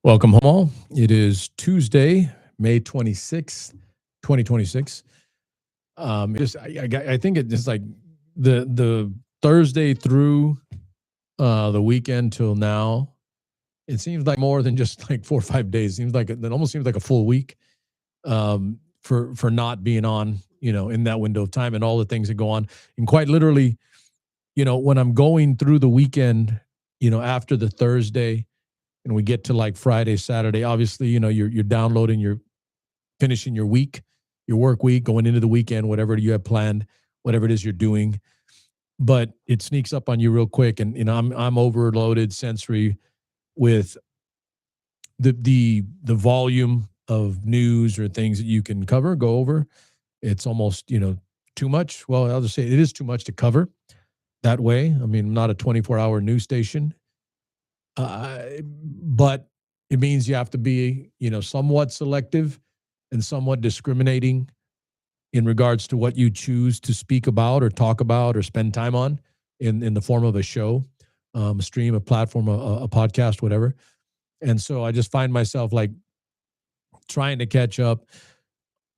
Welcome home all. It is Tuesday, May 26th, 2026. I think it just like the Thursday through the weekend till now, it seems like more than just like 4 or 5 days. It almost seems like a full week for not being on, in that window of time and all the things that go on. And quite literally, when I'm going through the weekend, after the Thursday and we get to like Friday, Saturday, obviously, you're downloading, you're finishing your week, your work week, going into the weekend, whatever you have planned, whatever it is you're doing. But it sneaks up on you real quick. And I'm overloaded sensory with the volume of news or things that you can go over. It's almost, too much. Well, I'll just say it is too much to cover that way. I mean, I'm not a 24-hour news station. But it means you have to be, somewhat selective and somewhat discriminating in regards to what you choose to speak about or talk about or spend time on in the form of a show, a stream, a platform, a podcast, whatever. And so I just find myself like trying to catch up,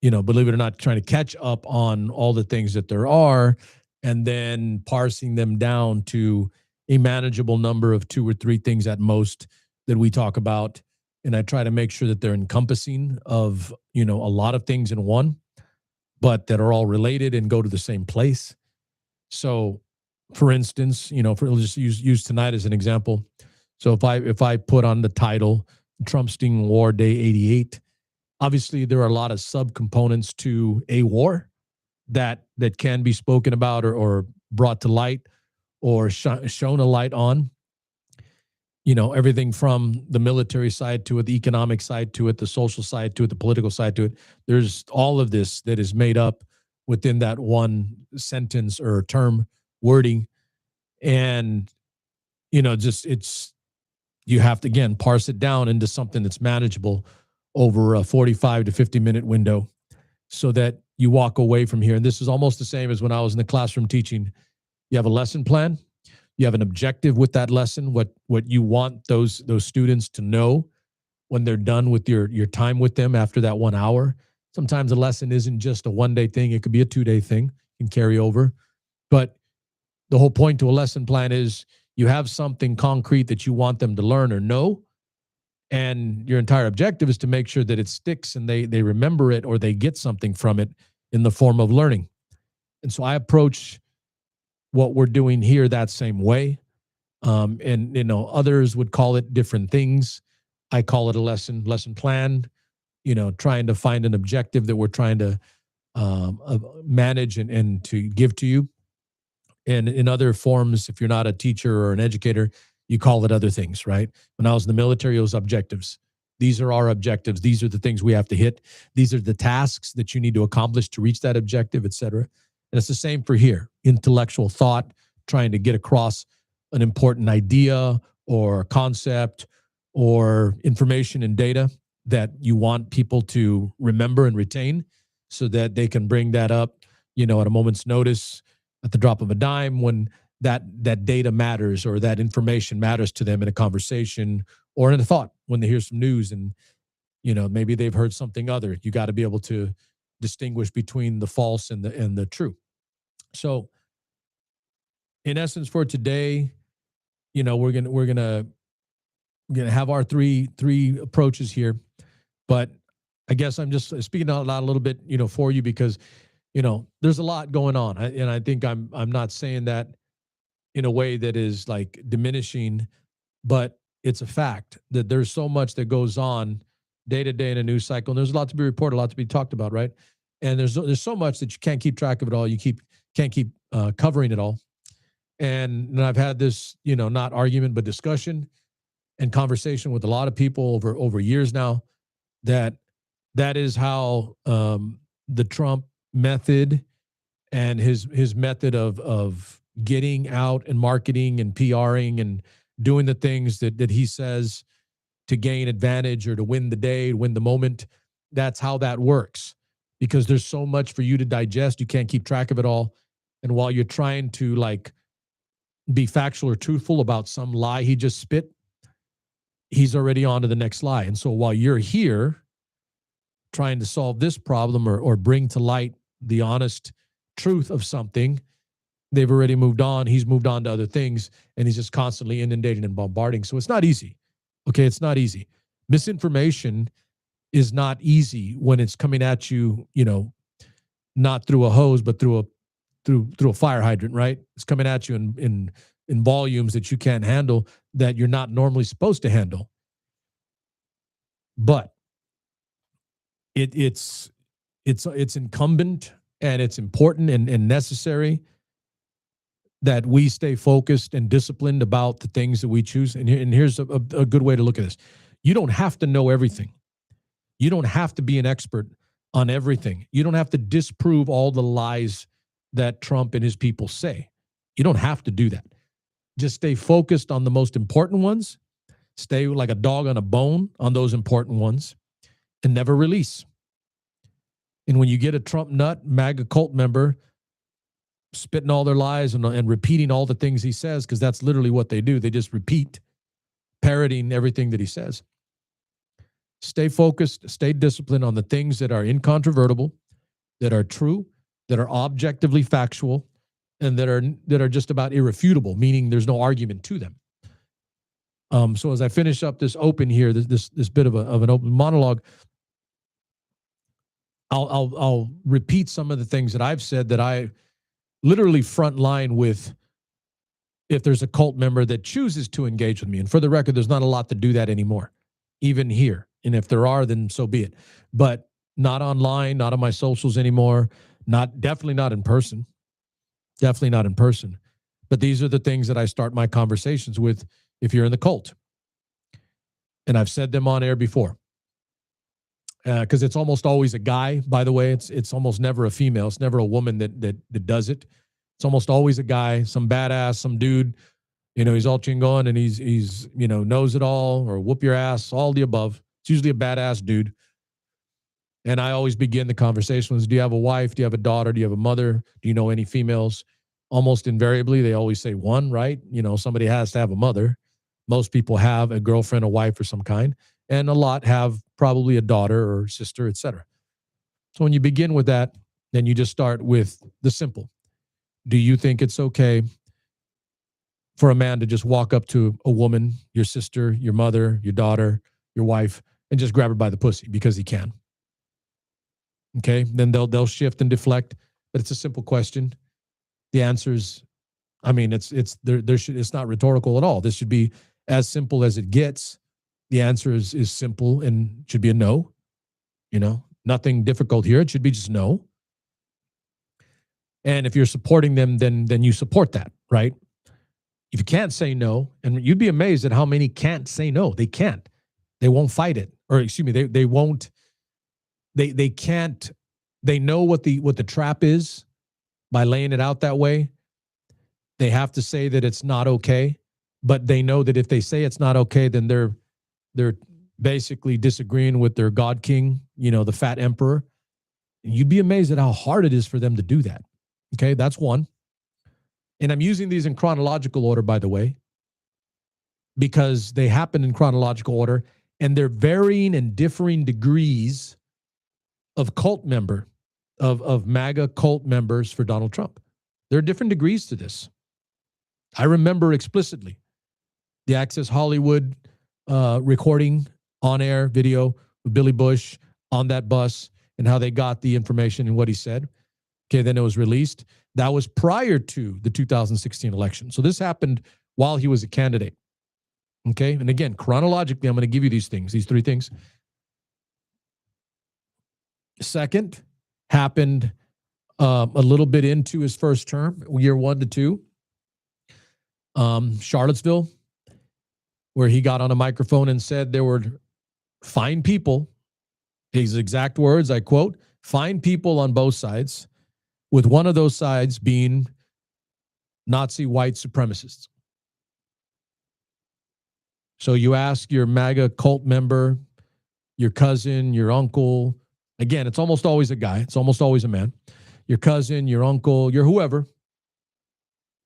believe it or not, trying to catch up on all the things that there are and then parsing them down to a manageable number of two or three things at most that we talk about. And I try to make sure that they're encompassing of, a lot of things in one, but that are all related and go to the same place. So for instance, let's just use tonight as an example. So if I put on the title, Trump Sting War Day 88, obviously there are a lot of subcomponents to a war that can be spoken about or brought to light or shown a light on, everything from the military side to it, the economic side to it, the social side to it, the political side to it. There's all of this that is made up within that one sentence or term wording. And, you have to, again, parse it down into something that's manageable over a 45 to 50-minute window so that you walk away from here. And this is almost the same as when I was in the classroom teaching. You have a lesson plan. You have an objective with that lesson, what you want those students to know when they're done with your time with them after that 1 hour. Sometimes a lesson isn't just a one-day thing. It could be a 2-day thing, can carry over. But the whole point to a lesson plan is you have something concrete that you want them to learn or know. And your entire objective is to make sure that it sticks and they remember it or they get something from it in the form of learning. And so I approach what we're doing here that same way. And others would call it different things. I call it a lesson plan, trying to find an objective that we're trying to manage and to give to you. And in other forms, if you're not a teacher or an educator, you call it other things, right? When I was in the military, it was objectives. These are our objectives. These are the things we have to hit. These are the tasks that you need to accomplish to reach that objective, et cetera. And it's the same for here. Intellectual thought, trying to get across an important idea or concept or information and data that you want people to remember and retain so that they can bring that up, at a moment's notice, at the drop of a dime when that data matters or that information matters to them in a conversation or in a thought when they hear some news and, maybe they've heard something other. You got to be able to distinguish between the false and the true. So in essence for today, we're gonna have our three approaches here. But I guess I'm just speaking out loud a little bit, for you because, there's a lot going on. And I think I'm not saying that in a way that is like diminishing, but it's a fact that there's so much that goes on day to day in a news cycle. And there's a lot to be reported, a lot to be talked about, right? And there's so much that you can't keep track of it all. You can't keep covering it all. And I've had this, not argument, but discussion and conversation with a lot of people over years now that is how the Trump method and his method of getting out and marketing and PRing and doing the things that he says to gain advantage or to win the day, to win the moment. That's how that works because there's so much for you to digest. You can't keep track of it all. And while you're trying to like be factual or truthful about some lie he just spit, he's already on to the next lie. And so while you're here trying to solve this problem or bring to light the honest truth of something, they've already moved on. He's moved on to other things, and he's just constantly inundating and bombarding. So it's not easy. Okay, it's not easy. Misinformation is not easy when it's coming at you, not through a hose, but through a fire hydrant, right? It's coming at you in volumes that you can't handle, that you're not normally supposed to handle. But it's incumbent and it's important and necessary that we stay focused and disciplined about the things that we choose. And here's a good way to look at this. You don't have to know everything. You don't have to be an expert on everything. You don't have to disprove all the lies that Trump and his people say. You don't have to do that. Just stay focused on the most important ones. Stay like a dog on a bone on those important ones and never release. And when you get a Trump nut, MAGA cult member spitting all their lies and repeating all the things he says, because that's literally what they do. They just repeat, parroting everything that he says. Stay focused, stay disciplined on the things that are incontrovertible, that are true, that are objectively factual, and that are just about irrefutable, meaning there's no argument to them. So as I finish up this open here, this bit of an open monologue, I'll repeat some of the things that I've said that I literally front line with if there's a cult member that chooses to engage with me. And for the record, there's not a lot to do that anymore, even here. And if there are, then so be it. But not online, not on my socials anymore, definitely not in person. Definitely not in person. But these are the things that I start my conversations with if you're in the cult. And I've said them on air before. Because it's almost always a guy, by the way. It's almost never a female. It's never a woman that does it. It's almost always a guy, some badass, some dude. He's all chingon and he's knows it all, or whoop your ass, all the above. It's usually a badass dude. And I always begin the conversation with, do you have a wife? Do you have a daughter? Do you have a mother? Do you know any females? Almost invariably, they always say one, right? Somebody has to have a mother. Most people have a girlfriend, a wife, or some kind. And a lot have probably a daughter or sister, etc. So when you begin with that, then you just start with the simple. Do you think it's okay for a man to just walk up to a woman, your sister, your mother, your daughter, your wife, and just grab her by the pussy because he can? Okay, then they'll shift and deflect, but it's a simple question. The answer is, it's not rhetorical at all. This should be as simple as it gets. The answer is simple and should be a no. Nothing difficult here. It should be just no. And if you're supporting them, then you support that, right? If you can't say no, and you'd be amazed at how many can't say no. They can't. They won't fight it. Or excuse me, they won't. They can't. They know what the trap is by laying it out that way. They have to say that it's not okay, but they know that if they say it's not okay, then they're basically disagreeing with their God King, the fat emperor. And you'd be amazed at how hard it is for them to do that. Okay, that's one. And I'm using these in chronological order, by the way, because they happen in chronological order, and they're varying and differing degrees of cult member, of MAGA cult members for Donald Trump. There are different degrees to this. I remember explicitly the Access Hollywood recording on air video with Billy Bush on that bus and how they got the information and what he said. Okay, then it was released. That was prior to the 2016 election. So this happened while he was a candidate. Okay, and again, chronologically, I'm going to give you these three things. Second happened a little bit into his first term, year 1 to 2. Charlottesville, where he got on a microphone and said there were fine people, his exact words, I quote, fine people on both sides, with one of those sides being Nazi white supremacists. So you ask your MAGA cult member, your cousin, your uncle, again, it's almost always a guy, it's almost always a man, your cousin, your uncle, your whoever,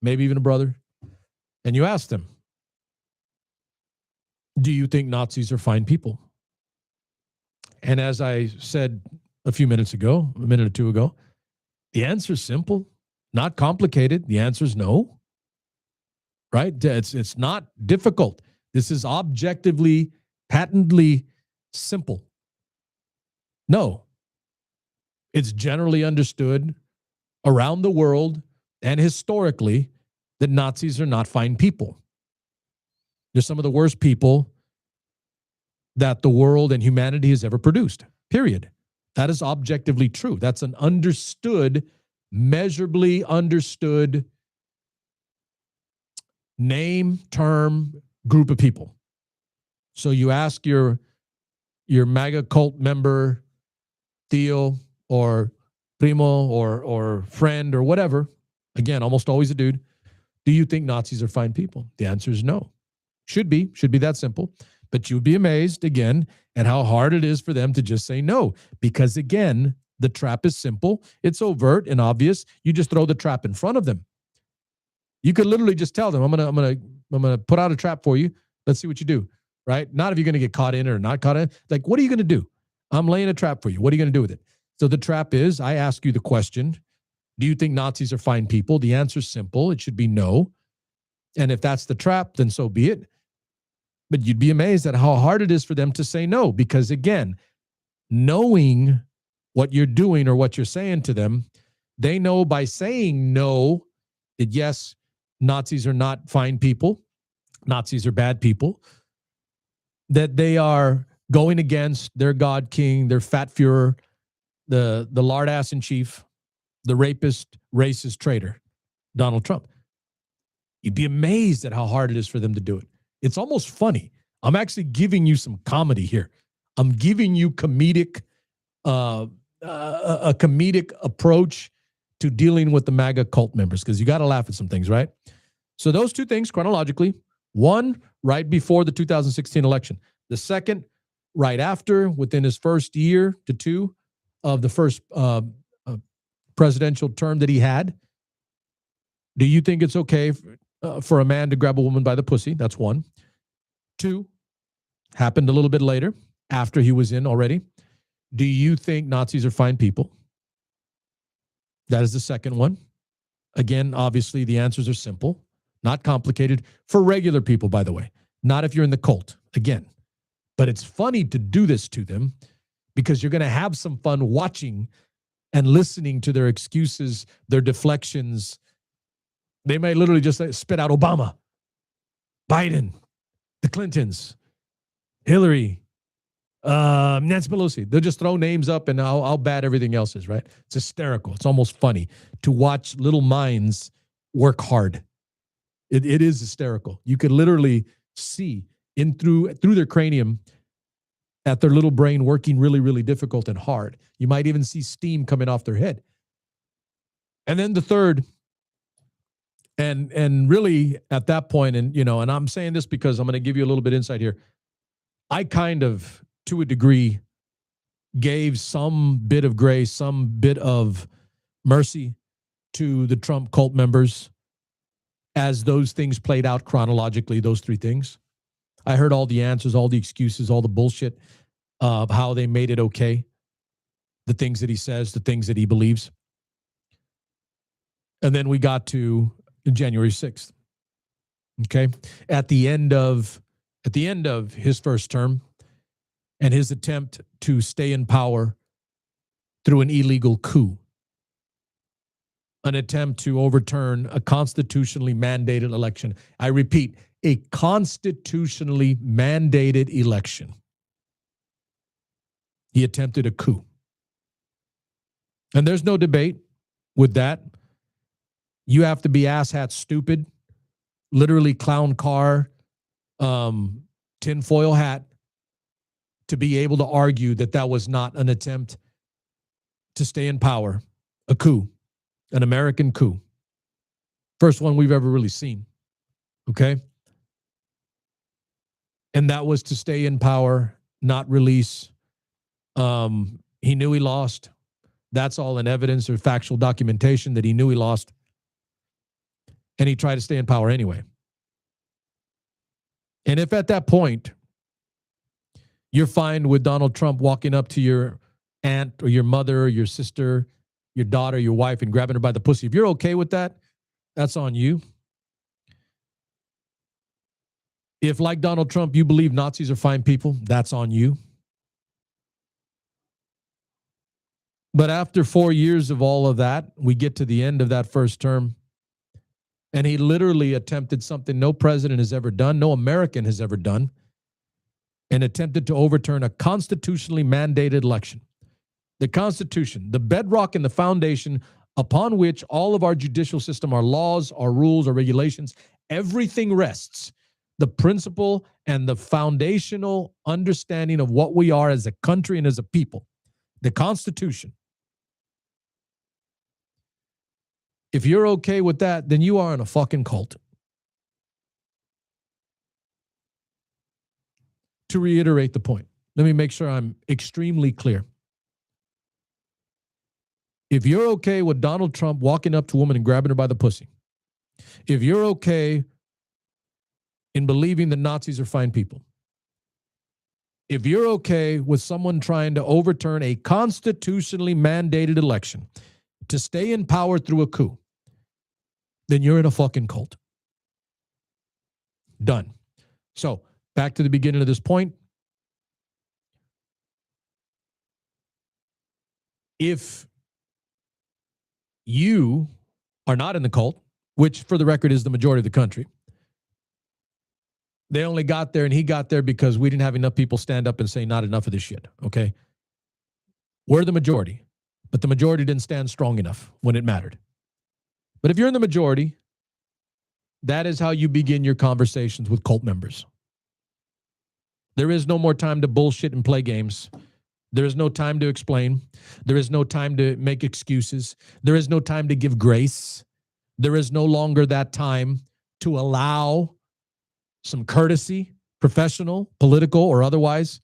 maybe even a brother, and you ask them, Do you think Nazis are fine people? And as I said a minute or two ago, the answer is simple, not complicated. The answer is no. Right? It's not difficult. This is objectively, patently simple. No. It's generally understood around the world and historically that Nazis are not fine people. They're some of the worst people that the world and humanity has ever produced, period. That is objectively true. That's an understood, measurably understood name, term, group of people. So you ask your MAGA cult member, Theo or Primo or friend or whatever, again, almost always a dude, do you think Nazis are fine people? The answer is no. Should be that simple. But you'd be amazed, again, at how hard it is for them to just say no. Because, again, the trap is simple. It's overt and obvious. You just throw the trap in front of them. You could literally just tell them, I'm gonna put out a trap for you. Let's see what you do, right? Not if you're going to get caught in it or not caught in it. Like, what are you going to do? I'm laying a trap for you. What are you going to do with it? So the trap is, I ask you the question, do you think Nazis are fine people? The answer is simple. It should be no. And if that's the trap, then so be it. But you'd be amazed at how hard it is for them to say no. Because again, knowing what you're doing or what you're saying to them, they know by saying no that yes, Nazis are not fine people. Nazis are bad people. That they are going against their God King, their fat Fuhrer, the lard ass in chief, the rapist, racist traitor, Donald Trump. You'd be amazed at how hard it is for them to do it. It's almost funny. I'm actually giving you some comedy here. I'm giving you comedic, a comedic approach to dealing with the MAGA cult members, because you got to laugh at some things, right? So those two things chronologically, one right before the 2016 election, the second right after, within his first year to two of the first presidential term that he had. Do you think it's okay for a man to grab a woman by the pussy? That's one. Two, happened a little bit later, after he was in already. Do you think Nazis are fine people? That is the second one. Again, obviously, the answers are simple, not complicated. For regular people, by the way, not if you're in the cult, again. But it's funny to do this to them because you're going to have some fun watching and listening to their excuses, their deflections. They may literally just spit out Obama, Biden, the Clintons, Hillary, Nancy Pelosi. They'll just throw names up and how bad everything else is, right? It's hysterical. It's almost funny to watch little minds work hard. It is hysterical. You could literally see through their cranium at their little brain working really, really difficult and hard. You might even see steam coming off their head. And then the third, and really at that point, and I'm saying this because I'm going to give you a little bit insight here. I kind of, to a degree, gave some bit of grace, some bit of mercy to the Trump cult members as those things played out chronologically, those three things. I heard all the answers, all the excuses, all the bullshit of how they made it okay, the things that he says, the things that he believes. And then we got to January 6th. Okay? At the end of his first term and his attempt to stay in power through an illegal coup, an attempt to overturn a constitutionally mandated election. I repeat, a constitutionally mandated election. He attempted a coup. And there's no debate with that. You have to be asshat stupid, literally clown car, tinfoil hat, to be able to argue that that was not an attempt to stay in power, a coup, an American coup. First one we've ever really seen. Okay? And that was to stay in power, not release. He knew he lost. That's all in evidence or factual documentation that he knew he lost. And he tried to stay in power anyway. And if at that point You're fine with Donald Trump walking up to your aunt or your mother or your sister, your daughter, your wife, and grabbing her by the pussy. If you're okay with that, that's on you. If, like Donald Trump, you believe Nazis are fine people, that's on you. But after 4 years of all of that, we get to the end of that first term, and he literally attempted something no president has ever done, no American has ever done, and attempted to overturn a constitutionally mandated election. The Constitution, the bedrock and the foundation upon which all of our judicial system, our laws, our rules, our regulations, everything rests. The principle and the foundational understanding of what we are as a country and as a people. The Constitution. If you're okay with that, then you are in a fucking cult. To reiterate the point, let me make sure I'm extremely clear. If you're okay with Donald Trump walking up to a woman and grabbing her by the pussy, if you're okay in believing that Nazis are fine people, if you're okay with someone trying to overturn a constitutionally mandated election to stay in power through a coup, then you're in a fucking cult. Done. So, back to the beginning of this point. If you are not in the cult, which for the record is the majority of the country, they only got there and he got there because we didn't have enough people stand up and say not enough of this shit, okay? We're the majority, but the majority didn't stand strong enough when it mattered. But if you're in the majority, that is how you begin your conversations with cult members. There is no more time to bullshit and play games. There is no time to explain. There is no time to make excuses. There is no time to give grace. There is no longer that time to allow some courtesy, professional, political, or otherwise,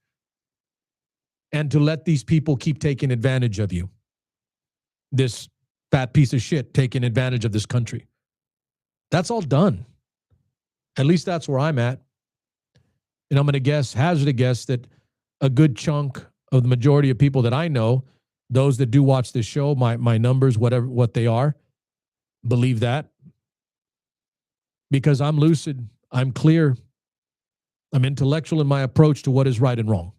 and to let these people keep taking advantage of you. This fat piece of shit taking advantage of this country. That's all done. At least that's where I'm at. And I'm going to hazard a guess that a good chunk of the majority of people that I know, those that do watch this show, my numbers, what they are, believe that. Because I'm lucid, I'm clear, I'm intellectual in my approach to what is right and wrong.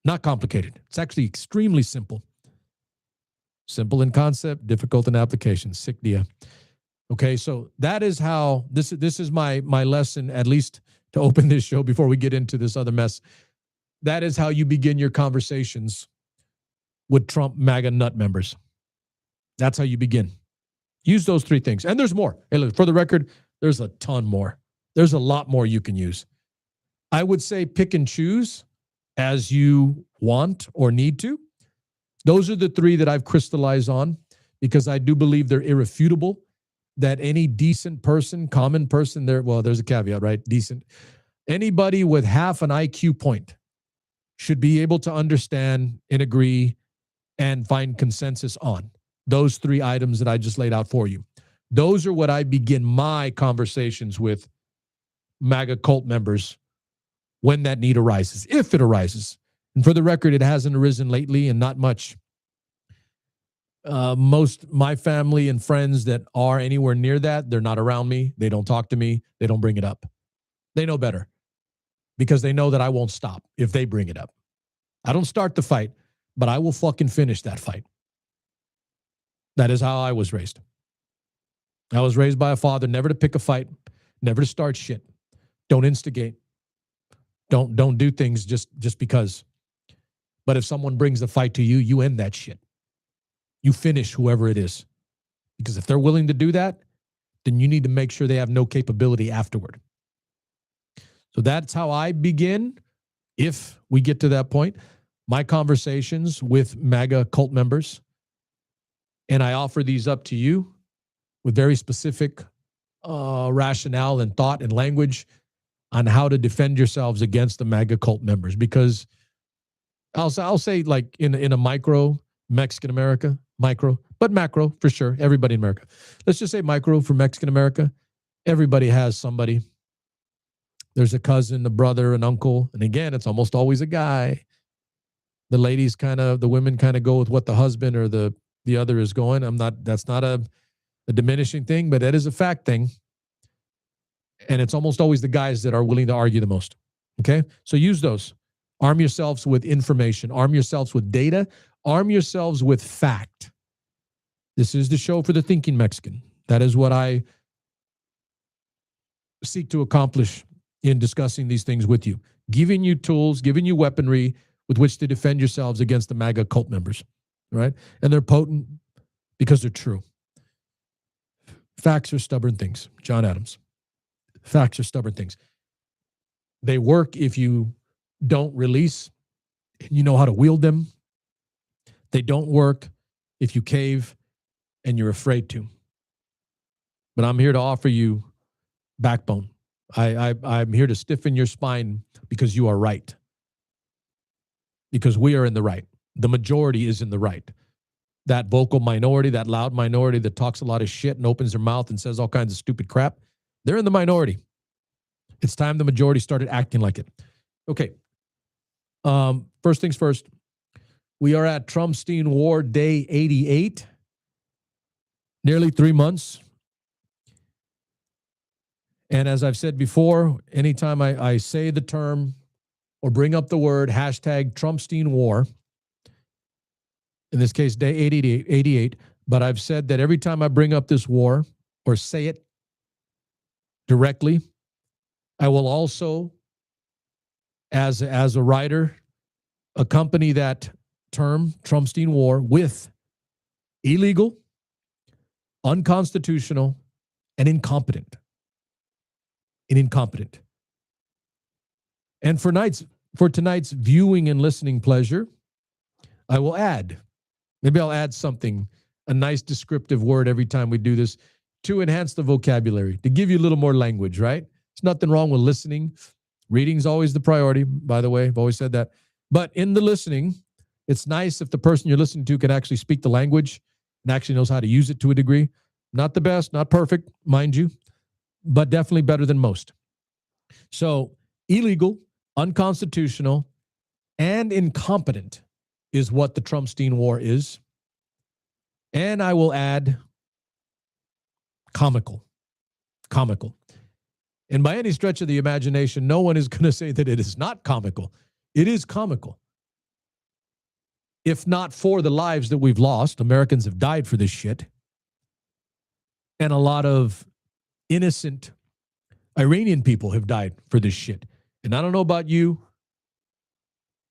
Not complicated. It's actually extremely simple. Simple in concept, difficult in application. Sick dia. Okay, so that is how, this is my lesson, at least to open this show before we get into this other mess. That is how you begin your conversations with Trump MAGA nut members. That's how you begin. Use those three things. And there's more. Hey, look, for the record, there's a ton more. There's a lot more you can use. I would say pick and choose as you want or need to. Those are the three that I've crystallized on because I do believe they're irrefutable, that any decent person, common person there, well, there's a caveat, right? Decent. Anybody with half an IQ point should be able to understand and agree and find consensus on those three items that I just laid out for you. Those are what I begin my conversations with MAGA cult members when that need arises, if it arises. And for the record, it hasn't arisen lately and not much. Most my family and friends that are anywhere near that, they're not around me. They don't talk to me. They don't bring it up. They know better because they know that I won't stop if they bring it up. I don't start the fight, but I will fucking finish that fight. That is how I was raised. I was raised by a father never to pick a fight, never to start shit. Don't instigate. Don't do things just because. But if someone brings the fight to you, you end that shit. You finish whoever it is. Because if they're willing to do that, then you need to make sure they have no capability afterward. So that's how I begin, if we get to that point, my conversations with MAGA cult members. And I offer these up to you with very specific rationale and thought and language on how to defend yourselves against the MAGA cult members. Because I'll say like in a micro Mexican America, micro, but macro for sure, everybody in America. Let's just say micro for Mexican America. Everybody has somebody There's a cousin, a brother, an uncle. And again, it's almost always a guy. The women kind of go with what the husband or the other is going. That's not a diminishing thing, but that is a fact thing. And it's almost always the guys that are willing to argue the most. Okay? So use those. Arm yourselves with information. Arm yourselves with data. Arm yourselves with fact. This is the show for the thinking Mexican. That is what I seek to accomplish in discussing these things with you. Giving you tools, giving you weaponry with which to defend yourselves against the MAGA cult members. Right? And they're potent because they're true. Facts are stubborn things. John Adams. Facts are stubborn things. They work if you don't release and you know how to wield them. They don't work if you cave and you're afraid to. But I'm here to offer you backbone. I'm here to stiffen your spine because you are right. Because we are in the right. The majority is in the right. That vocal minority, that loud minority that talks a lot of shit and opens their mouth and says all kinds of stupid crap, they're in the minority. It's time the majority started acting like it. Okay. First things first. We are at Trumpstein War Day 88. Nearly 3 months. And as I've said before, anytime I say the term or bring up the word hashtag Trumpstein War, in this case, Day 88, but I've said that every time I bring up this war or say it directly, I will also, as a writer, accompany that term, Trumpstein War, with illegal, unconstitutional, and incompetent. And for tonight's viewing and listening pleasure, I will add, maybe I'll add something, a nice descriptive word every time we do this to enhance the vocabulary, to give you a little more language, right? There's nothing wrong with listening. Reading's always the priority, by the way. I've always said that. But in the listening, it's nice if the person you're listening to can actually speak the language and actually knows how to use it to a degree. Not the best, not perfect, mind you, but definitely better than most. So illegal, unconstitutional, and incompetent is what the Trumpstein War is. And I will add comical. And by any stretch of the imagination, no one is going to say that it is not comical. It is comical. If not for the lives that we've lost, Americans have died for this shit. And a lot of innocent Iranian people have died for this shit. And I don't know about you,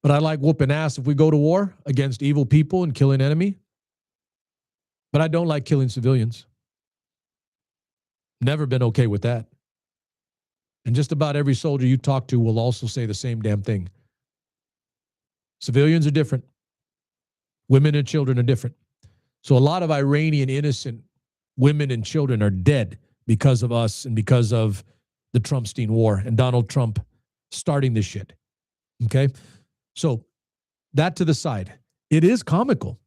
but I like whooping ass if we go to war against evil people and kill an enemy. But I don't like killing civilians. Never been okay with that. And just about every soldier you talk to will also say the same damn thing. Civilians are different. Women and children are different. So a lot of Iranian innocent women and children are dead because of us and because of the Trumpstein War and Donald Trump starting this shit. Okay? So that to the side. It is comical.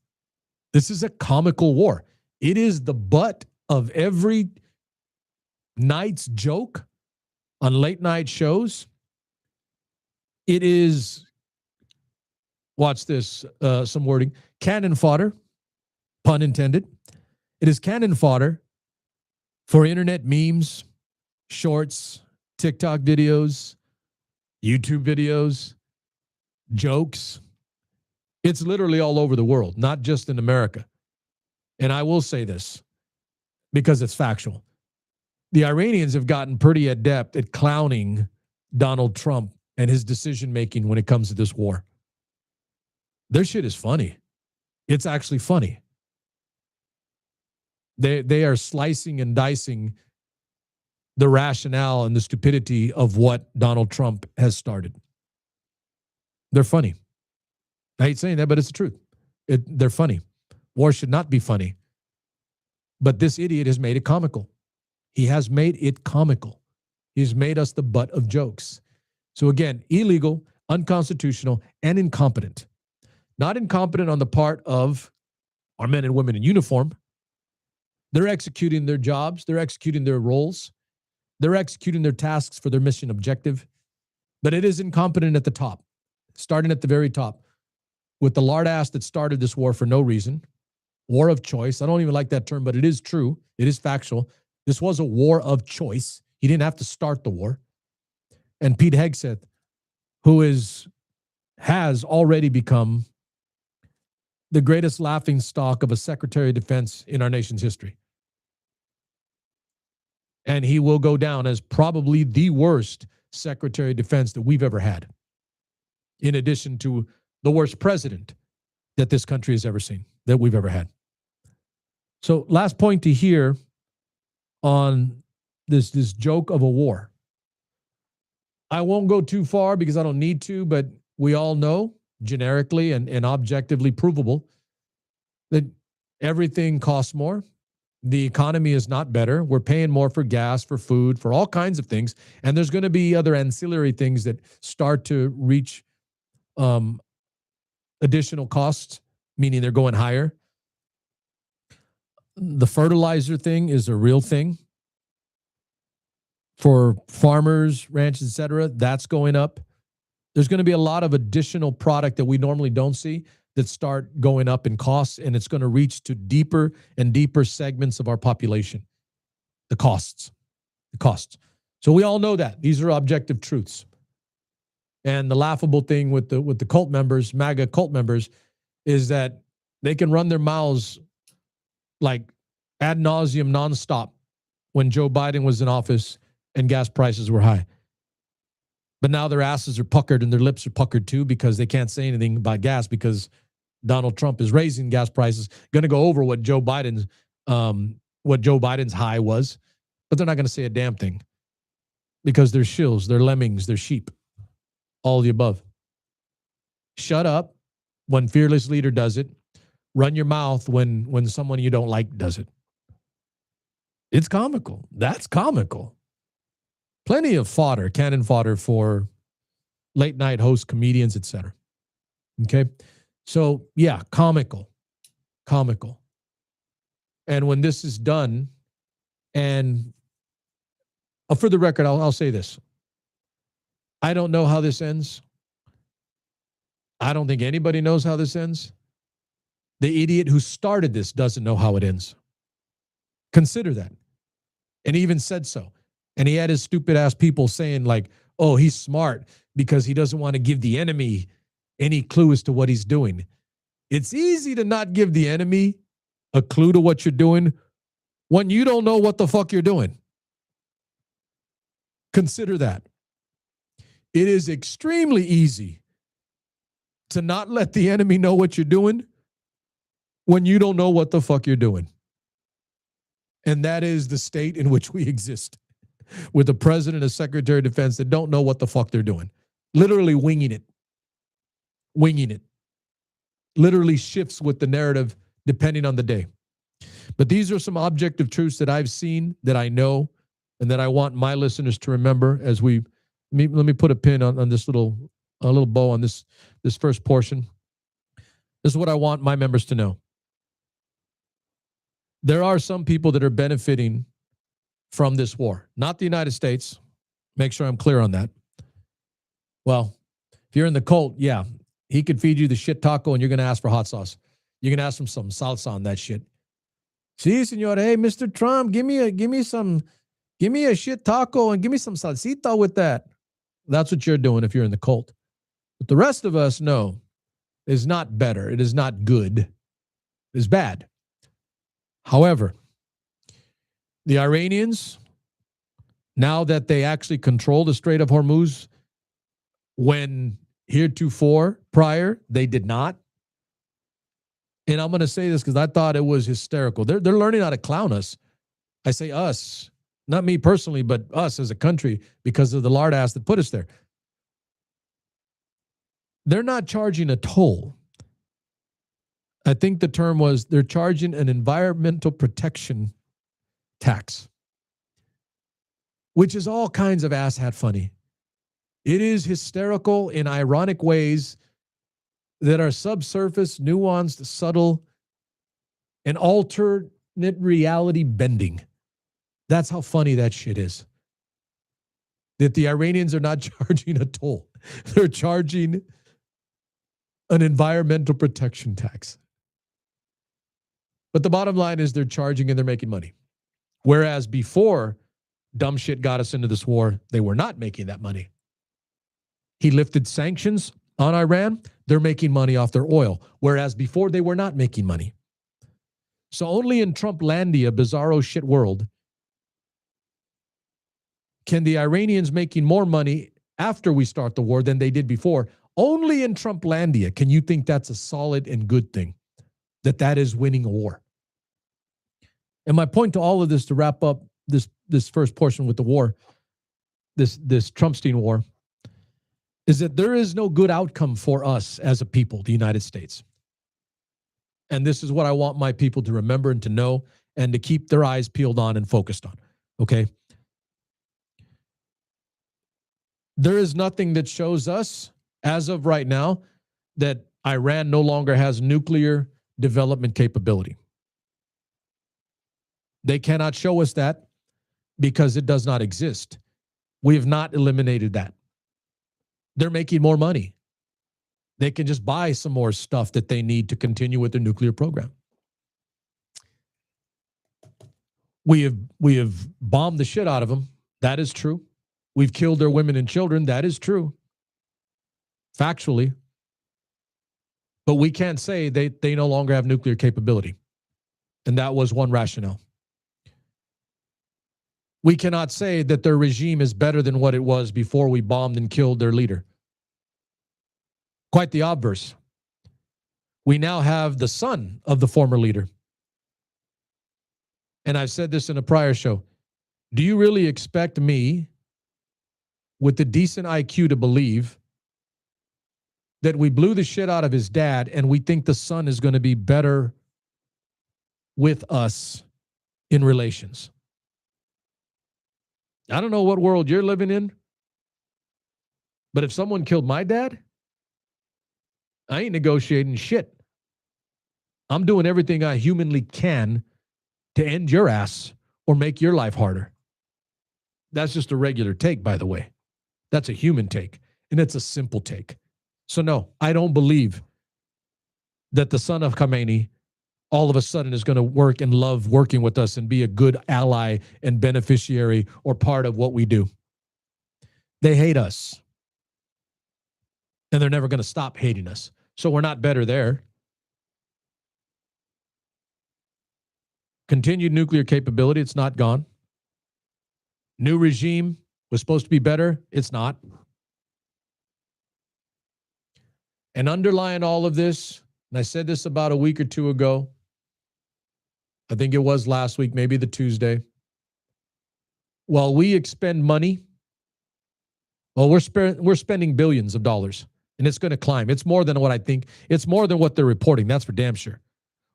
This is a comical war. It is the butt of every night's joke on late night shows. It is, watch this, some wording, cannon fodder, pun intended. It is cannon fodder for internet memes, shorts, TikTok videos, YouTube videos, jokes. It's literally all over the world, not just in America. And I will say this because it's factual. The Iranians have gotten pretty adept at clowning Donald Trump and his decision-making when it comes to this war. Their shit is funny. It's actually funny. They are slicing and dicing the rationale and the stupidity of what Donald Trump has started. They're funny. I hate saying that, but it's the truth. They're funny. War should not be funny. But this idiot has made it comical. He has made it comical. He's made us the butt of jokes. So again, illegal, unconstitutional, and incompetent. Not incompetent on the part of our men and women in uniform. They're executing their jobs. They're executing their roles. They're executing their tasks for their mission objective, but it is incompetent at the top, starting at the very top, with the lard ass that started this war for no reason. War of choice. I don't even like that term, but it is true. It is factual. This was a war of choice. He didn't have to start the war. And Pete Hegseth, who has already become the greatest laughingstock of a Secretary of Defense in our nation's history. And he will go down as probably the worst Secretary of Defense that we've ever had, in addition to the worst president that this country has ever seen, that we've ever had. So last point to hear on this joke of a war. I won't go too far because I don't need to, but we all know generically and objectively provable that everything costs more. The economy is not better. We're paying more for gas, for food, for all kinds of things. And there's going to be other ancillary things that start to reach additional costs, meaning they're going higher. The fertilizer thing is a real thing. For farmers, ranches, et cetera, that's going up. There's going to be a lot of additional product that we normally don't see that start going up in costs, and it's going to reach to deeper and deeper segments of our population. The costs. So we all know that. These are objective truths. And the laughable thing with the cult members, MAGA cult members, is that they can run their mouths like ad nauseum nonstop when Joe Biden was in office and gas prices were high. But now their asses are puckered and their lips are puckered too because they can't say anything about gas because Donald Trump is raising gas prices, going to go over what Joe Biden's high was, but they're not going to say a damn thing because they're shills, they're lemmings, they're sheep, all the above. Shut up when fearless leader does it. Run your mouth when someone you don't like does it. It's comical. That's comical. Plenty of fodder, cannon fodder for late night host comedians, etc. Okay. So yeah, comical. And when this is done, and for the record, I'll say this. I don't know how this ends. I don't think anybody knows how this ends. The idiot who started this doesn't know how it ends. Consider that. And he even said so. And he had his stupid ass people saying like, oh, he's smart because he doesn't want to give the enemy any clue as to what he's doing. It's easy to not give the enemy a clue to what you're doing when you don't know what the fuck you're doing. Consider that. It is extremely easy to not let the enemy know what you're doing when you don't know what the fuck you're doing. And that is the state in which we exist, with the president and secretary of defense that don't know what the fuck they're doing. Literally winging it. Literally shifts with the narrative depending on the day. But these are some objective truths that I've seen, that I know, and that I want my listeners to remember as let me put a pin on this little bow on this first portion. This is what I want my members to know. There are some people that are benefiting from this war, not the United States. Make sure I'm clear on that. Well, if you're in the cult, yeah, he could feed you the shit taco and you're going to ask for hot sauce. You're going to ask him some salsa on that shit. See, senor, hey, Mr. Trump, give me a shit taco and give me some salsita with that. That's what you're doing if you're in the cult. But the rest of us know it is not better. It is not good. It is bad. However, the Iranians, now that they actually control the Strait of Hormuz, when heretofore, prior, they did not. And I'm going to say this because I thought it was hysterical. They're learning how to clown us. I say us, not me personally, but us as a country because of the lard ass that put us there. They're not charging a toll. I think the term was they're charging an environmental protection tax, which is all kinds of asshat funny. It is hysterical in ironic ways that are subsurface, nuanced, subtle, and alternate reality bending. That's how funny that shit is. that the Iranians are not charging a toll. They're charging an environmental protection tax. But the bottom line is they're charging and they're making money. Whereas before dumb shit got us into this war, they were not making that money. He lifted sanctions on Iran. They're making money off their oil. Whereas before they were not making money. So only in Trumplandia, bizarro shit world, can the Iranians making more money after we start the war than they did before. Only in Trumplandia can you think that's a solid and good thing, that is winning a war. And my point to all of this, to wrap up this first portion with the war, this Trumpstein war, is that there is no good outcome for us as a people, the United States. And this is what I want my people to remember and to know and to keep their eyes peeled on and focused on, okay? There is nothing that shows us, as of right now, that Iran no longer has nuclear development capability. They cannot show us that because it does not exist. We have not eliminated that. They're making more money. They can just buy some more stuff that they need to continue with their nuclear program. We have bombed the shit out of them. That is true. We've killed their women and children. That is true. Factually. But we can't say they no longer have nuclear capability. And that was one rationale. We cannot say that their regime is better than what it was before we bombed and killed their leader. Quite the obverse. We now have the son of the former leader. And I've said this in a prior show. Do you really expect me, with the decent IQ, to believe that we blew the shit out of his dad and we think the son is going to be better with us in relations? I don't know what world you're living in, but if someone killed my dad, I ain't negotiating shit. I'm doing everything I humanly can to end your ass or make your life harder. That's just a regular take, by the way. That's a human take, and it's a simple take. So no, I don't believe that the son of Khamenei all of a sudden is going to work and love working with us and be a good ally and beneficiary or part of what we do. They hate us. And they're never going to stop hating us. So we're not better there. Continued nuclear capability, it's not gone. New regime was supposed to be better, it's not. And underlying all of this, and I said this about a week or two ago, I think it was last week, maybe the Tuesday. While we expend money, well, we're spending billions of dollars, and it's going to climb. It's more than what I think. It's more than what they're reporting. That's for damn sure.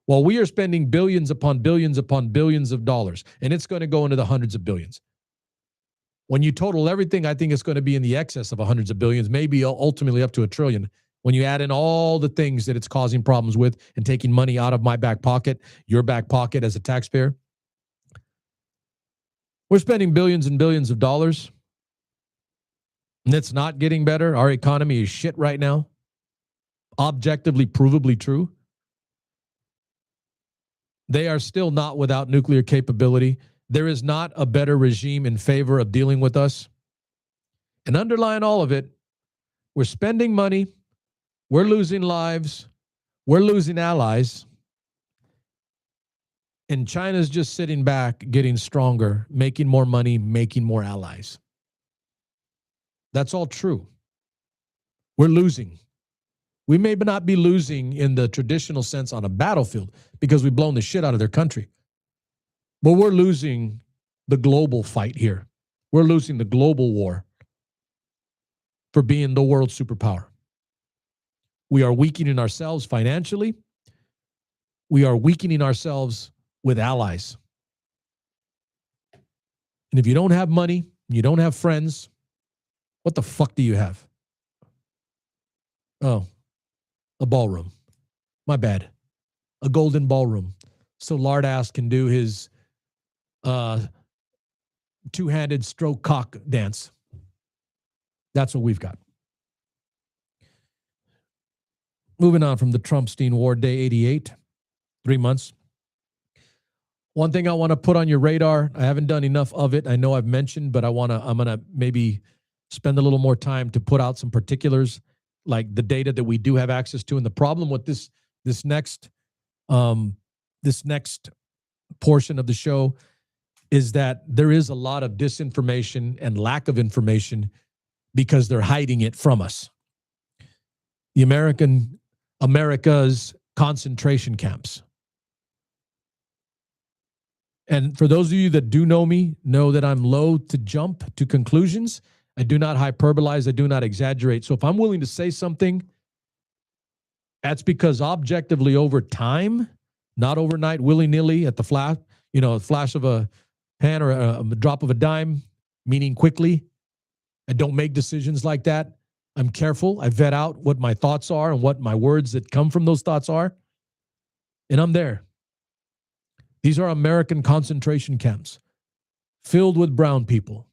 While we are spending billions upon billions upon billions of dollars, and it's going to go into the hundreds of billions. When you total everything, I think it's going to be in the excess of hundreds of billions, maybe ultimately up to $1 trillion. When you add in all the things that it's causing problems with and taking money out of my back pocket, your back pocket as a taxpayer, we're spending billions and billions of dollars. And it's not getting better. Our economy is shit right now. Objectively, provably true. They are still not without nuclear capability. There is not a better regime in favor of dealing with us. And underlying all of it, we're spending money. We're losing lives. We're losing allies. And China's just sitting back, getting stronger, making more money, making more allies. That's all true. We're losing. We may not be losing in the traditional sense on a battlefield because we've blown the shit out of their country. But we're losing the global fight here. We're losing the global war for being the world superpower. We are weakening ourselves financially. We are weakening ourselves with allies. And if you don't have money, you don't have friends, what the fuck do you have? Oh, a ballroom. My bad. A golden ballroom. So lard ass can do his two-handed stroke cock dance. That's what we've got. Moving on from the Trumpstein War, day 88, 3 months. One thing I want to put on your radar, I haven't done enough of it. I know I've mentioned, but I'm going to maybe spend a little more time to put out some particulars, like the data that we do have access to. And the problem with this next portion of the show is that there is a lot of disinformation and lack of information because they're hiding it from us. America's concentration camps. And for those of you that do know me, know that I'm loath to jump to conclusions. I do not hyperbolize. I do not exaggerate. So if I'm willing to say something, that's because objectively over time, not overnight, willy-nilly at the flash, flash of a pan or a drop of a dime, meaning quickly. I don't make decisions like that. I'm careful. I vet out what my thoughts are and what my words that come from those thoughts are. And I'm there. These are American concentration camps filled with brown people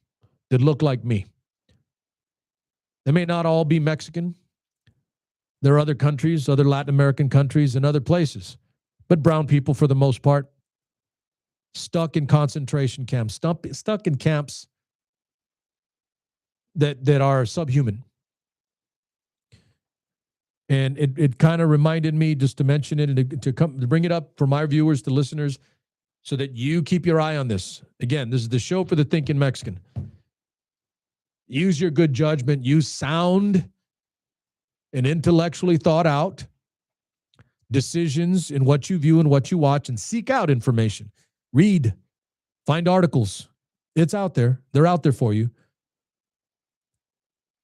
that look like me. They may not all be Mexican. There are other countries, other Latin American countries and other places, but brown people for the most part, stuck in concentration camps, stuck in camps that are subhuman. And it kind of reminded me, just to mention it and to bring it up for my viewers, to listeners, so that you keep your eye on this. Again, this is the show for the thinking Mexican. Use your good judgment. Use sound and intellectually thought out decisions in what you view and what you watch, and seek out information. Read, find articles. It's out there. They're out there for you.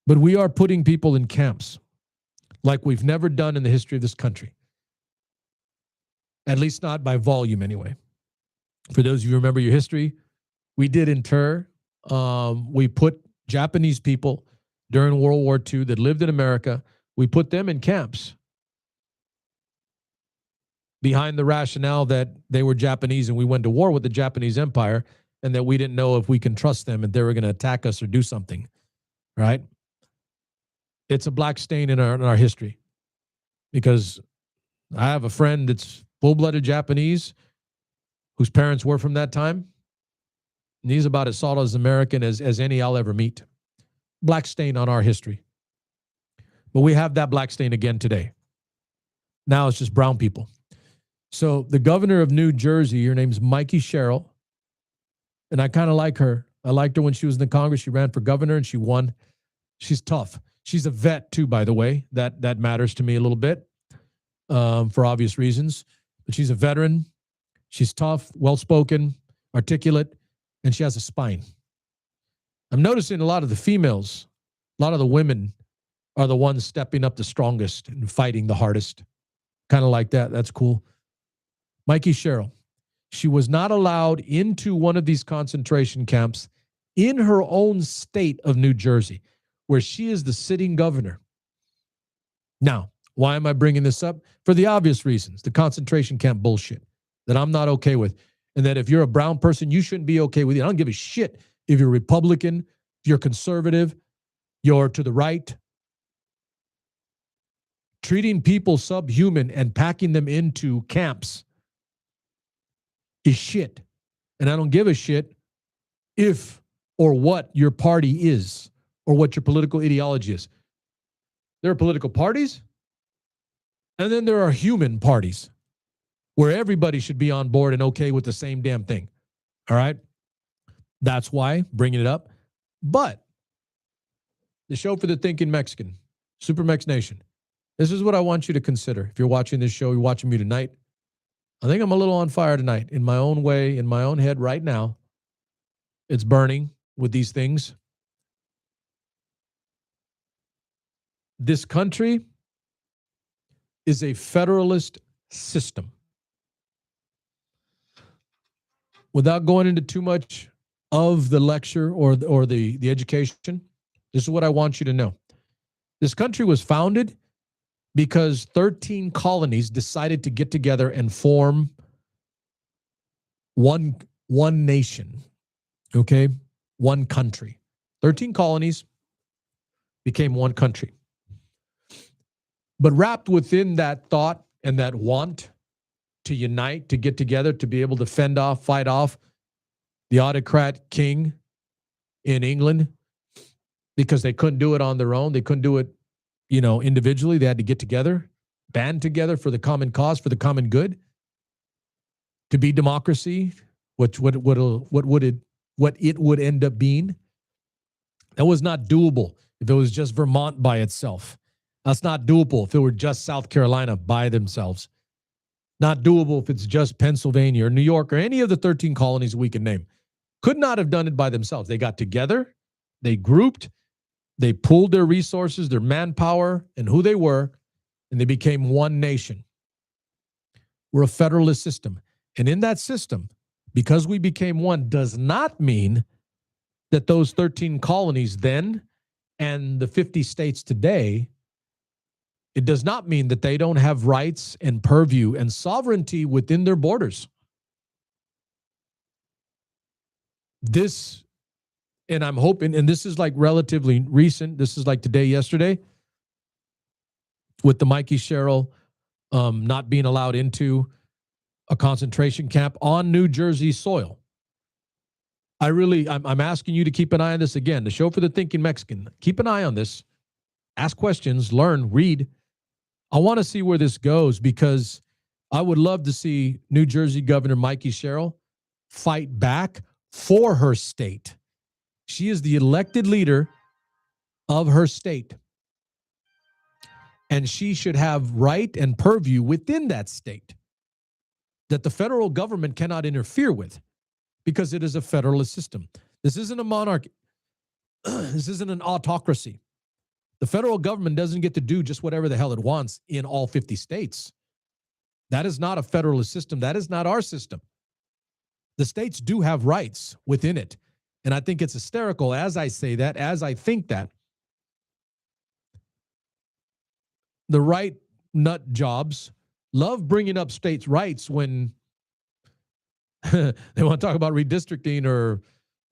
But we are putting people in camps like we've never done in the history of this country. At least not by volume anyway. For those of you who remember your history, we did inter. We put Japanese people during World War II that lived in America. We put them in camps behind the rationale that they were Japanese and we went to war with the Japanese Empire and that we didn't know if we can trust them and they were going to attack us or do something, right? It's a black stain in our history, because I have a friend that's full-blooded Japanese whose parents were from that time, and he's about as solid as American as any I'll ever meet. Black stain on our history. But we have that black stain again today. Now it's just brown people. So the governor of New Jersey, her name's Mikey Sherrill, and I kind of like her. I liked her when she was in the Congress. She ran for governor and she won. She's tough. She's a vet too, by the way. That matters to me a little bit for obvious reasons. But she's a veteran. She's tough, well-spoken, articulate, and she has a spine. I'm noticing a lot of the females, a lot of the women are the ones stepping up the strongest and fighting the hardest. Kind of like that. That's cool. Mikey Sherrill. She was not allowed into one of these concentration camps in her own state of New Jersey, where she is the sitting governor. Now, why am I bringing this up? For the obvious reasons, the concentration camp bullshit that I'm not okay with. And that if you're a brown person, you shouldn't be okay with it. I don't give a shit if you're Republican, if you're conservative, you're to the right. Treating people subhuman and packing them into camps is shit. And I don't give a shit if or what your party is or what your political ideology is. There are political parties, and then there are human parties where everybody should be on board and okay with the same damn thing. All right? That's why bringing it up. But the show for the thinking Mexican, Super Mex Nation, this is what I want you to consider. If you're watching this show, you're watching me tonight. I think I'm a little on fire tonight in my own way, in my own head right now. It's burning with these things. This country is a federalist system. Without going into too much of the lecture or the education, this is what I want you to know. This country was founded because 13 colonies decided to get together and form one nation, okay? One country. 13 colonies became one country. But wrapped within that thought and that want to unite, to get together, to be able to fend off, fight off the autocrat king in England, because they couldn't do it on their own. They couldn't do it, individually. They had to get together, band together for the common cause, for the common good, to be democracy, what it would end up being. That was not doable if it was just Vermont by itself. That's not doable if it were just South Carolina by themselves. Not doable if it's just Pennsylvania or New York or any of the 13 colonies we can name. Could not have done it by themselves. They got together, they grouped, they pooled their resources, their manpower, and who they were, and they became one nation. We're a federalist system. And in that system, because we became one, does not mean that those 13 colonies then and the 50 states today, it does not mean that they don't have rights and purview and sovereignty within their borders. This, and I'm hoping, and this is like relatively recent, this is like today, yesterday, with the Mikey Sherrill not being allowed into a concentration camp on New Jersey soil. I'm asking you to keep an eye on this again. The show for the thinking Mexican. Keep an eye on this. Ask questions, learn, read. I want to see where this goes, because I would love to see New Jersey Governor Mikey Sherrill fight back for her state. She is the elected leader of her state, and she should have right and purview within that state that the federal government cannot interfere with, because it is a federalist system. This isn't a monarchy. This isn't an autocracy. The federal government doesn't get to do just whatever the hell it wants in all 50 states. That is not a federalist system. That is not our system. The states do have rights within it. And I think it's hysterical as I say that, as I think that. The right nut jobs love bringing up states' rights when they want to talk about redistricting or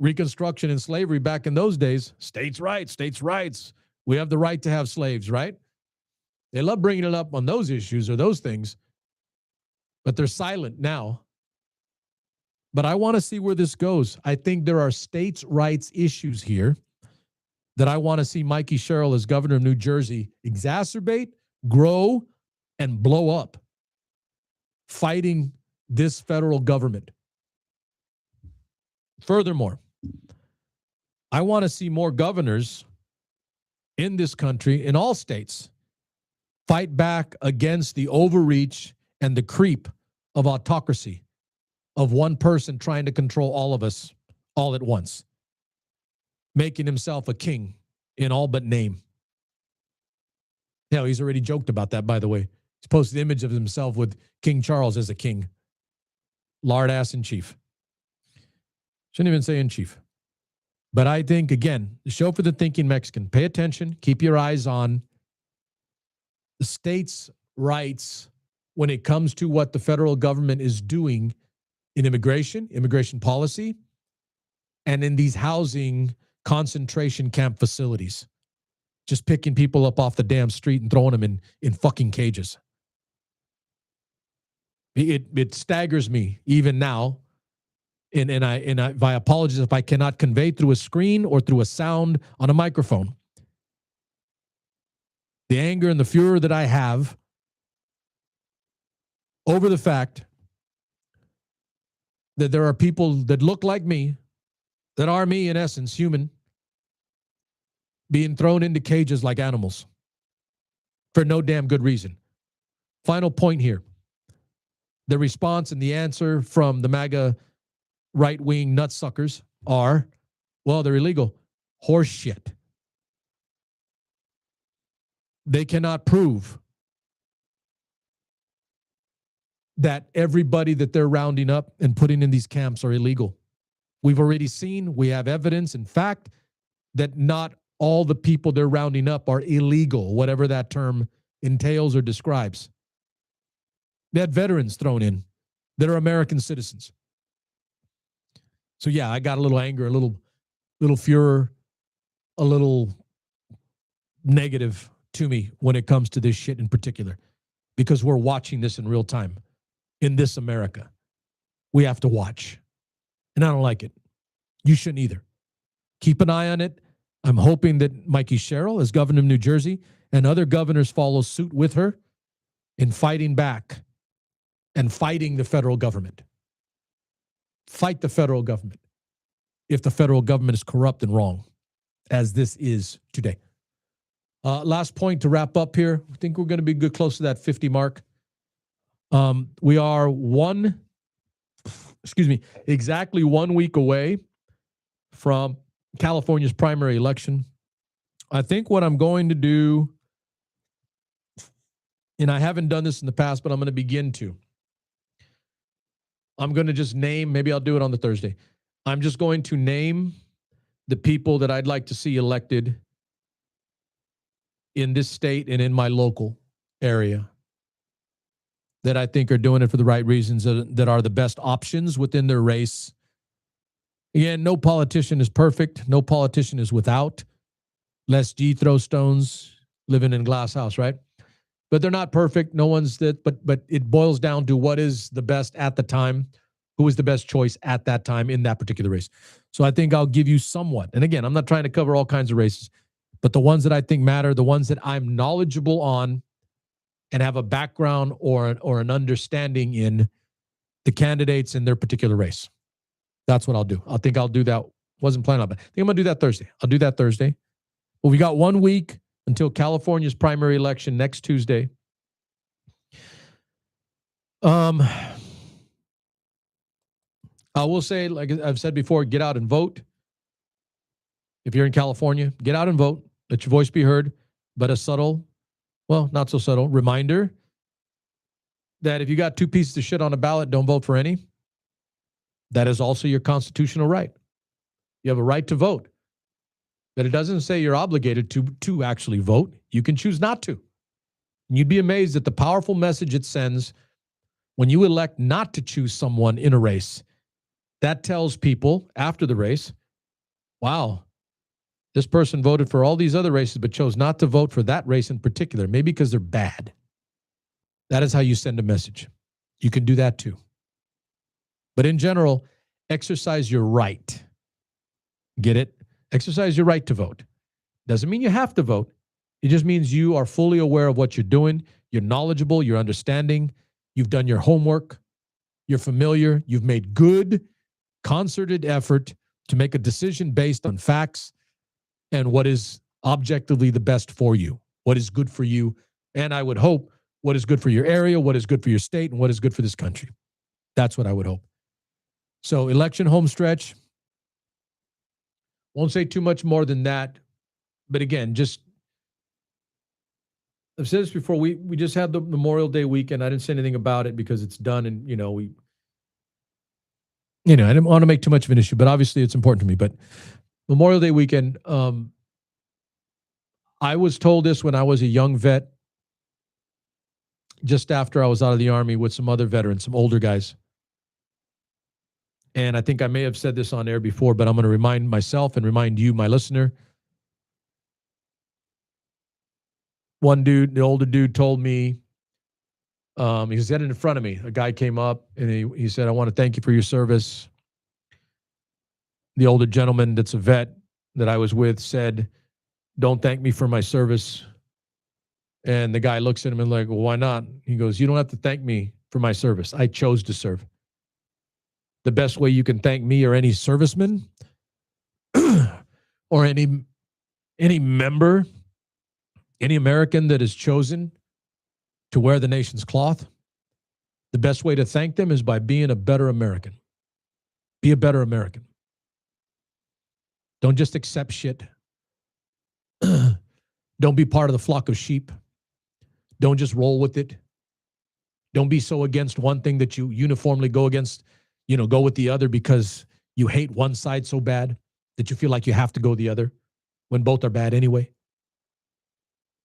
Reconstruction and slavery back in those days. States' rights, states' rights. We have the right to have slaves, right? They love bringing it up on those issues or those things, but they're silent now. But I want to see where this goes. I think there are states' rights issues here that I want to see Mikey Sherrill as governor of New Jersey exacerbate, grow, and blow up, fighting this federal government. Furthermore, I want to see more governors in this country, in all states, fight back against the overreach and the creep of autocracy, of one person trying to control all of us all at once, making himself a king in all but name. Hell, he's already joked about that, by the way. He's posted an image of himself with King Charles as a king. Lard ass in chief. Shouldn't even say in chief. But I think, again, the show for the thinking Mexican. Pay attention. Keep your eyes on the states' rights when it comes to what the federal government is doing in immigration policy, and in these housing concentration camp facilities. Just picking people up off the damn street and throwing them in fucking cages. It staggers me even now. And I by apologies if I cannot convey through a screen or through a sound on a microphone the anger and the furor that I have over the fact that there are people that look like me, that are me in essence, human, being thrown into cages like animals for no damn good reason. Final point here. The response and the answer from the MAGA right-wing nutsuckers are, well, they're illegal. Horse shit. They cannot prove that everybody that they're rounding up and putting in these camps are illegal. We've already seen, we have evidence, in fact, that not all the people they're rounding up are illegal, whatever that term entails or describes. They had veterans thrown in that are American citizens. So yeah, I got a little anger, a little furor, a little negative to me when it comes to this shit in particular, because we're watching this in real time in this America. We have to watch. And I don't like it. You shouldn't either. Keep an eye on it. I'm hoping that Mikey Sherrill, as governor of New Jersey, and other governors follow suit with her in fighting back and fighting the federal government. Fight the federal government if the federal government is corrupt and wrong, as this is today. Last point to wrap up here. I think we're going to be good close to that 50 mark. We are exactly 1 week away from California's primary election. I think what I'm going to do, and I haven't done this in the past, but I'm going to begin to. I'm going to just name, maybe I'll do it on the Thursday. I'm just going to name the people that I'd like to see elected in this state and in my local area that I think are doing it for the right reasons, that are the best options within their race. Again, no politician is perfect. No politician is without. Lest ye throw stones, living in glass house, right? But they're not perfect. No one's that, but it boils down to what is the best at the time, who is the best choice at that time in that particular race. So I think I'll give you somewhat. And again, I'm not trying to cover all kinds of races, but the ones that I think matter, the ones that I'm knowledgeable on and have a background or an understanding in the candidates in their particular race. That's what I'll do. I think I'll do that. Wasn't planning on it. I think I'm going to do that Thursday. I'll do that Thursday. Well, we got 1 week until California's primary election next Tuesday. I will say, like I've said before, get out and vote. If you're in California, get out and vote. Let your voice be heard. But a subtle, well, not so subtle, reminder that if you got 2 pieces of shit on a ballot, don't vote for any. That is also your constitutional right. You have a right to vote. But it doesn't say you're obligated to actually vote. You can choose not to. And you'd be amazed at the powerful message it sends when you elect not to choose someone in a race. That tells people after the race, wow, this person voted for all these other races but chose not to vote for that race in particular, maybe because they're bad. That is how you send a message. You can do that too. But in general, exercise your right. Get it? Exercise your right to vote. Doesn't mean you have to vote. It just means you are fully aware of what you're doing. You're knowledgeable. You're understanding. You've done your homework. You're familiar. You've made good, concerted effort to make a decision based on facts and what is objectively the best for you, what is good for you, and I would hope what is good for your area, what is good for your state, and what is good for this country. That's what I would hope. So election home stretch. Won't say too much more than that. But again, just, I've said this before, we just had the Memorial Day weekend. I didn't say anything about it because it's done and, I didn't want to make too much of an issue, but obviously it's important to me. But Memorial Day weekend, I was told this when I was a young vet, just after I was out of the Army with some other veterans, some older guys. And I think I may have said this on air before, but I'm going to remind myself and remind you, my listener. One dude, the older dude, told me, he was sitting in front of me. A guy came up and he said, "I want to thank you for your service." The older gentleman that's a vet that I was with said, "Don't thank me for my service." And the guy looks at him and like, "Well, why not?" He goes, "You don't have to thank me for my service. I chose to serve. The best way you can thank me or any serviceman or any member, any American that is chosen to wear the nation's cloth, the best way to thank them is by being a better American. Be a better American. Don't just accept shit. Don't be part of the flock of sheep. Don't just roll with it. Don't be so against one thing that you uniformly go against, go with the other because you hate one side so bad that you feel like you have to go the other when both are bad anyway."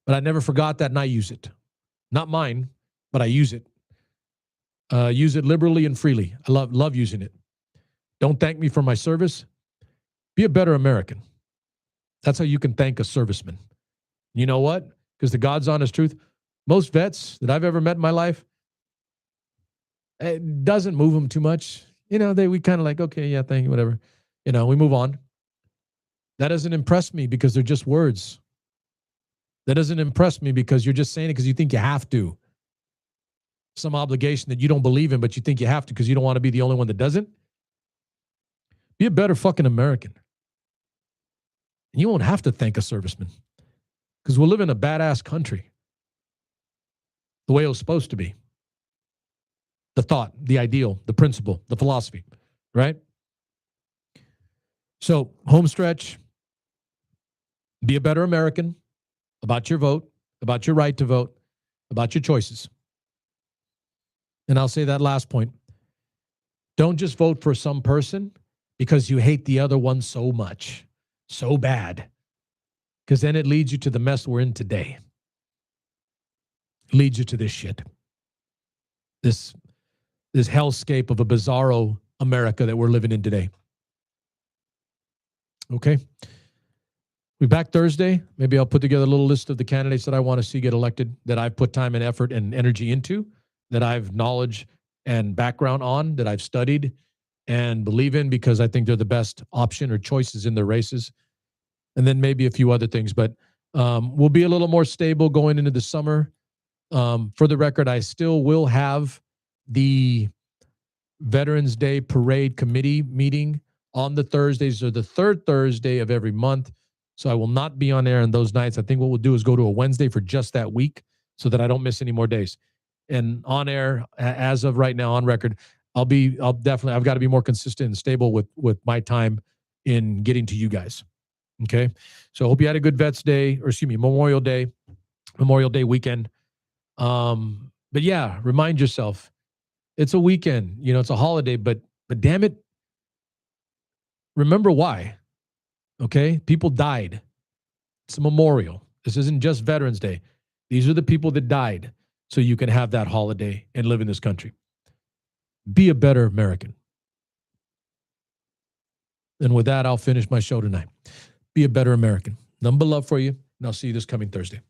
But I never forgot that and I use it. Not mine, but I use it. Use it liberally and freely. I love using it. Don't thank me for my service. Be a better American. That's how you can thank a serviceman. You know what? Because the God's honest truth, most vets that I've ever met in my life, it doesn't move them too much. We kind of like, okay, yeah, thank you, whatever. We move on. That doesn't impress me because they're just words. That doesn't impress me because you're just saying it because you think you have to. Some obligation that you don't believe in, but you think you have to because you don't want to be the only one that doesn't. Be a better fucking American. And you won't have to thank a serviceman because we'll live in a badass country the way it was supposed to be. The thought, the ideal, the principle, the philosophy, right? So, home stretch, be a better American about your vote, about your right to vote, about your choices. And I'll say that last point. Don't just vote for some person because you hate the other one so much, so bad, because then it leads you to the mess we're in today. It leads you to this shit. This hellscape of a bizarro America that we're living in today. Okay. We're back Thursday. Maybe I'll put together a little list of the candidates that I want to see get elected, that I've put time and effort and energy into, that I've knowledge and background on, that I've studied and believe in because I think they're the best option or choices in their races. And then maybe a few other things. But we'll be a little more stable going into the summer. For the record, I still will have the Veterans Day Parade Committee meeting on the Thursdays or the third Thursday of every month. So I will not be on air on those nights. I think what we'll do is go to a Wednesday for just that week so that I don't miss any more days. And on air, as of right now, on record, I've got to be more consistent and stable with my time in getting to you guys. Okay. So I hope you had a good Memorial Day weekend. But yeah, remind yourself, it's a weekend, it's a holiday, but damn it, remember why. Okay. People died. It's a memorial. This isn't just Veterans Day. These are the people that died so you can have that holiday and live in this country. Be a better American. And with that, I'll finish my show tonight. Be a better American. Number love for you, and I'll see you this coming Thursday.